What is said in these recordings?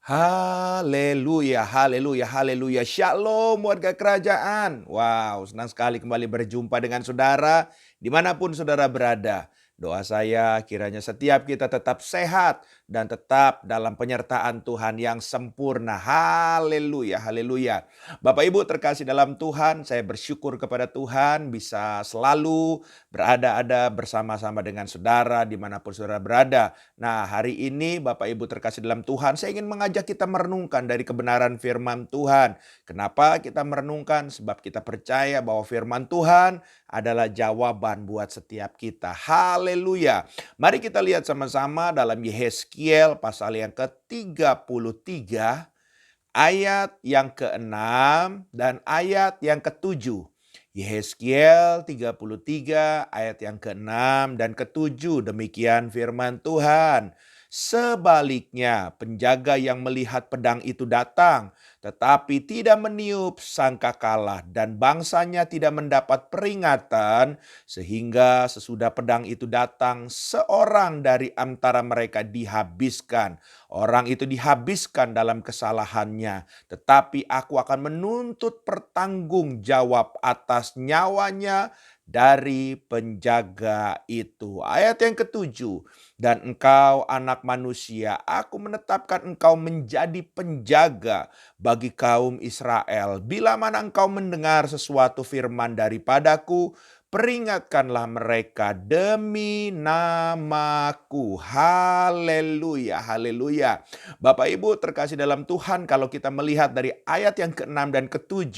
Haleluya, haleluya, haleluya. Shalom warga kerajaan. Wow, senang sekali kembali berjumpa dengan saudara dimanapun saudara berada. Doa saya kiranya setiap kita tetap sehat dan tetap dalam penyertaan Tuhan yang sempurna. Haleluya, haleluya. Bapak Ibu terkasih dalam Tuhan, saya bersyukur kepada Tuhan bisa selalu berada bersama-sama dengan saudara dimanapun saudara berada. Nah, hari ini Bapak Ibu terkasih dalam Tuhan, saya ingin mengajak kita merenungkan dari kebenaran firman Tuhan. Kenapa kita merenungkan? Sebab kita percaya bahwa firman Tuhan adalah jawaban buat setiap kita. Haleluya. Mari kita lihat sama-sama dalam Yehezkiel pasal yang ke-33 ayat yang ke-6 dan ayat yang ke-7. Yehezkiel 33 ayat yang ke-6 dan ke-7, demikian firman Tuhan. Sebaliknya, penjaga yang melihat pedang itu datang, tetapi tidak meniup sangkakala dan bangsanya tidak mendapat peringatan, sehingga sesudah pedang itu datang, seorang dari antara mereka dihabiskan. Orang itu dihabiskan dalam kesalahannya, tetapi aku akan menuntut pertanggungjawab atas nyawanya dari penjaga itu. Ayat yang ketujuh, dan engkau anak manusia, aku menetapkan engkau menjadi penjaga bagi kaum Israel. Bila mana engkau mendengar sesuatu firman daripadaku, peringatkanlah mereka demi namaku. Haleluya, haleluya. Bapak Ibu terkasih dalam Tuhan, kalau kita melihat dari ayat yang ke-6 dan ke-7,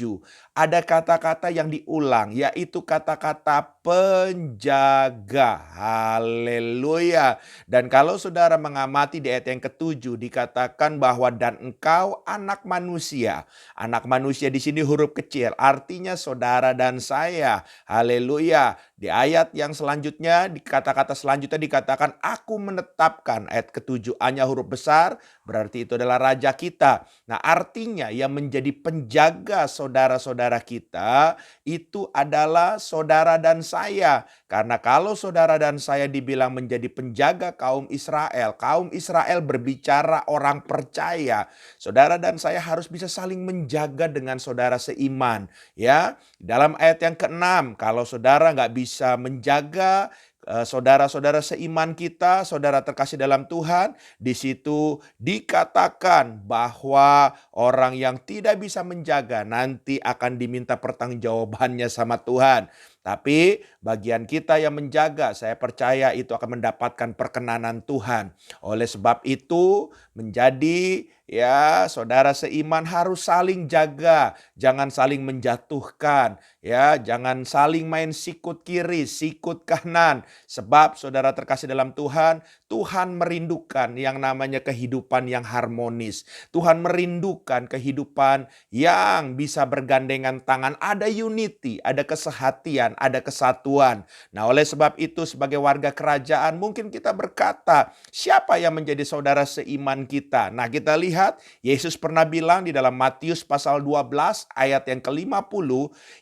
ada kata-kata yang diulang, yaitu kata-kata penjaga. Haleluya. Dan kalau saudara mengamati di ayat yang ke-7 dikatakan bahwa dan engkau anak manusia. Anak manusia di sini huruf kecil, artinya saudara dan saya. Haleluya. Di ayat yang selanjutnya, di kata-kata selanjutnya dikatakan aku menetapkan. Ayat ke-7 hanya huruf besar, berarti itu adalah raja kita. Nah, artinya yang menjadi penjaga saudara-saudara kita itu adalah saudara dan saya. Karena kalau saudara dan saya dibilang menjadi penjaga kaum Israel berbicara orang percaya. Saudara dan saya harus bisa saling menjaga dengan saudara seiman. Ya, dalam ayat yang ke-6, kalau saudara nggak bisa menjaga saudara-saudara seiman kita, saudara terkasih dalam Tuhan, di situ dikatakan bahwa orang yang tidak bisa menjaga nanti akan diminta pertanggungjawabannya sama Tuhan. Tapi bagian kita yang menjaga, saya percaya itu akan mendapatkan perkenanan Tuhan. Oleh sebab itu, menjadi saudara seiman harus saling jaga, jangan saling menjatuhkan, jangan saling main sikut kiri, sikut kanan. Sebab saudara terkasih dalam Tuhan, Tuhan merindukan yang namanya kehidupan yang harmonis. Tuhan merindukan kehidupan yang bisa bergandengan tangan, ada unity, ada kesehatian, ada kesatuan. Nah, oleh sebab itu sebagai warga kerajaan mungkin kita berkata, siapa yang menjadi saudara seiman kita? Nah, kita lihat Yesus pernah bilang di dalam Matius pasal 12 ayat yang ke-50,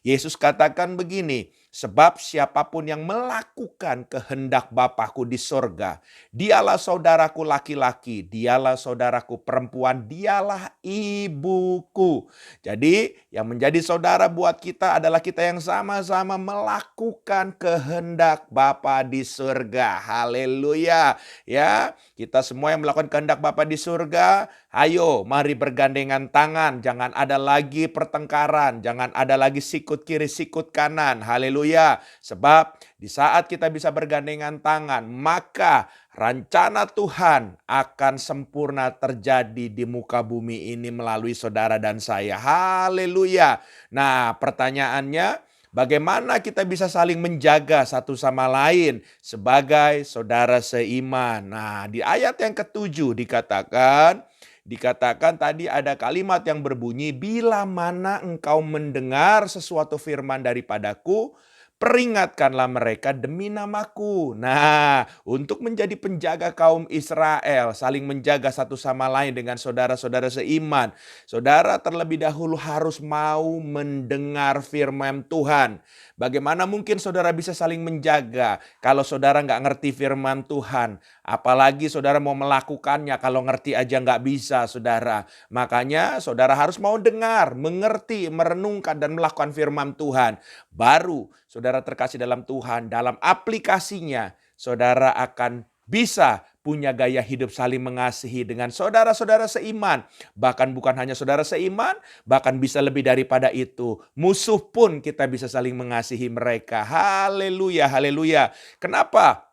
Yesus katakan begini, sebab siapapun yang melakukan kehendak Bapa-Ku di sorga, dialah saudaraku laki-laki, dialah saudaraku perempuan, dialah ibuku. Jadi yang menjadi saudara buat kita adalah kita yang sama-sama melakukan kehendak Bapa di surga. Haleluya. Ya, kita semua yang melakukan kehendak Bapa di surga, ayo mari bergandengan tangan. Jangan ada lagi pertengkaran, jangan ada lagi sikut kiri, sikut kanan. Haleluya. Sebab di saat kita bisa bergandengan tangan, maka rencana Tuhan akan sempurna terjadi di muka bumi ini melalui saudara dan saya. Haleluya. Nah, pertanyaannya, bagaimana kita bisa saling menjaga satu sama lain sebagai saudara seiman? Nah, di ayat yang ke-7 dikatakan tadi ada kalimat yang berbunyi, bila mana engkau mendengar sesuatu firman daripadaku, peringatkanlah mereka demi namaku. Nah, untuk menjadi penjaga kaum Israel, saling menjaga satu sama lain dengan saudara-saudara seiman. Saudara terlebih dahulu harus mau mendengar firman Tuhan. Bagaimana mungkin saudara bisa saling menjaga kalau saudara nggak ngerti firman Tuhan? Apalagi saudara mau melakukannya kalau ngerti aja nggak bisa, saudara. Makanya saudara harus mau dengar, mengerti, merenungkan, dan melakukan firman Tuhan. Baru saudara terkasih dalam Tuhan, dalam aplikasinya, saudara akan bisa punya gaya hidup saling mengasihi dengan saudara-saudara seiman. Bahkan bukan hanya saudara seiman, bahkan bisa lebih daripada itu. Musuh pun kita bisa saling mengasihi mereka. Haleluya, haleluya. Kenapa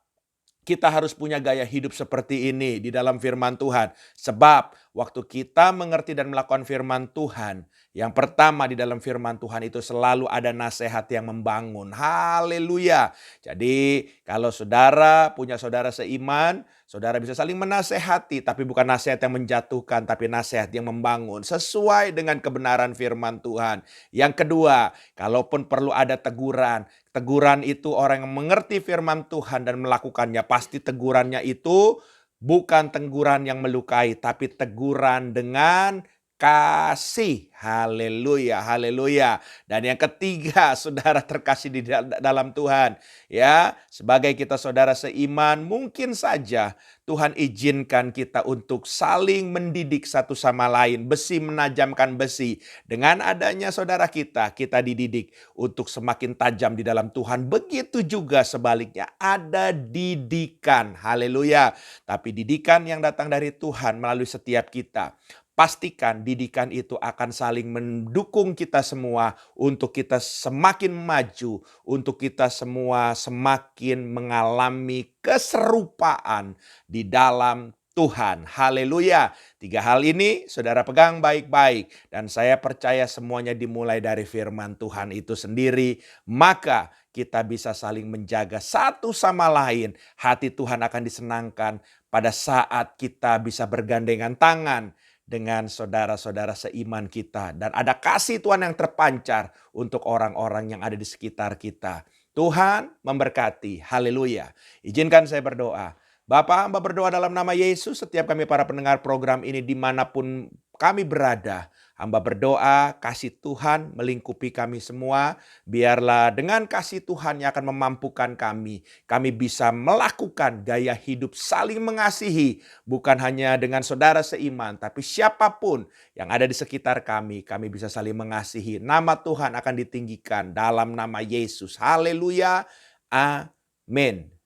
kita harus punya gaya hidup seperti ini di dalam firman Tuhan? Sebab waktu kita mengerti dan melakukan firman Tuhan, yang pertama di dalam firman Tuhan itu selalu ada nasihat yang membangun. Haleluya. Jadi kalau saudara punya saudara seiman, saudara bisa saling menasehati, tapi bukan nasihat yang menjatuhkan, tapi nasihat yang membangun sesuai dengan kebenaran firman Tuhan. Yang kedua, kalaupun perlu ada teguran, teguran itu orang yang mengerti firman Tuhan dan melakukannya, pasti tegurannya itu bukan teguran yang melukai, tapi teguran dengan kasih. Haleluya, haleluya. Dan yang ketiga, saudara terkasih di dalam Tuhan. Ya, sebagai kita saudara seiman, mungkin saja Tuhan izinkan kita untuk saling mendidik satu sama lain. Besi menajamkan besi. Dengan adanya saudara kita dididik untuk semakin tajam di dalam Tuhan. Begitu juga sebaliknya, ada didikan. Haleluya. Tapi didikan yang datang dari Tuhan melalui setiap kita. Pastikan didikan itu akan saling mendukung kita semua untuk kita semakin maju, untuk kita semua semakin mengalami keserupaan di dalam Tuhan. Haleluya. 3 hal ini saudara pegang baik-baik, dan saya percaya semuanya dimulai dari firman Tuhan itu sendiri. Maka kita bisa saling menjaga satu sama lain. Hati Tuhan akan disenangkan pada saat kita bisa bergandengan tangan dengan saudara-saudara seiman kita. Dan ada kasih Tuhan yang terpancar untuk orang-orang yang ada di sekitar kita. Tuhan memberkati. Haleluya. Izinkan saya berdoa. Bapa, hamba berdoa dalam nama Yesus, setiap kami para pendengar program ini dimanapun kami berada. Hamba berdoa kasih Tuhan melingkupi kami semua. Biarlah dengan kasih Tuhan yang akan memampukan kami bisa melakukan gaya hidup saling mengasihi. Bukan hanya dengan saudara seiman, tapi siapapun yang ada di sekitar kami bisa saling mengasihi. Nama Tuhan akan ditinggikan dalam nama Yesus. Haleluya. Amin.